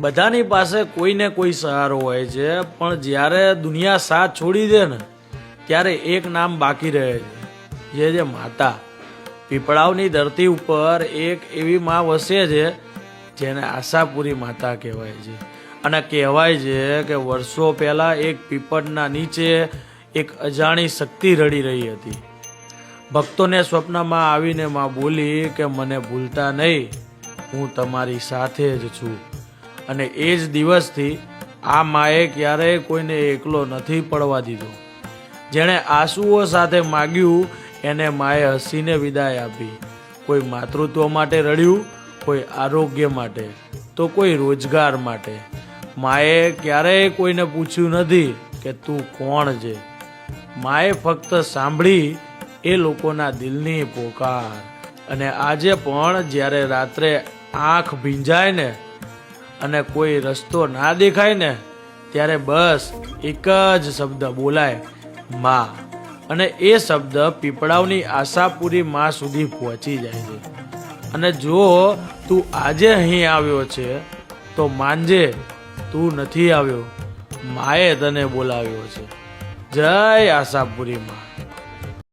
બધાની પાસે કોઈને કોઈ સહારો હોય છે, પણ જ્યારે દુનિયા સાથ છોડી દે ને ત્યારે એક નામ બાકી રહે છે, જે છે માતા. પીપળાવની ધરતી ઉપર એક એવી માં વસે છે જેને આશાપુરી માતા કહેવાય છે. અને કહેવાય છે કે વર્ષો પહેલા એક પીપળના નીચે એક અજાણી શક્તિ રડી રહી હતી. ભક્તોને સ્વપ્નમાં આવીને માં બોલી કે મને ભૂલતા નહીં, હું તમારી સાથે જ છું. અને એ જ દિવસથી આ માએ ક્યારેય કોઈને એકલો નથી પડવા દીધો. જેણે આંસુઓ સાથે માગ્યું એને માએ હસીને વિદાય આપી. કોઈ માતૃત્વ માટે રડ્યું, કોઈ આરોગ્ય માટે, તો કોઈ રોજગાર માટે. માએ ક્યારેય કોઈને પૂછ્યું નથી કે તું કોણ છે. માએ ફક્ત સાંભળી એ લોકોના દિલની પોકાર. અને આજે પણ જ્યારે રાત્રે આંખ ભીંજાય ને અને કોઈ રસ્તો ના દેખાય ને ત્યારે બસ એક જ શબ્દ બોલાય, માં. અને એ શબ્દ પીપળાવની આશાપુરી માં સુધી પહોંચી જાય છે. અને જો તું આજે અહીં આવ્યો છે તો માનજે તું નથી આવ્યો, માએ તને બોલાવ્યો છે. જય આશાપુરી માં.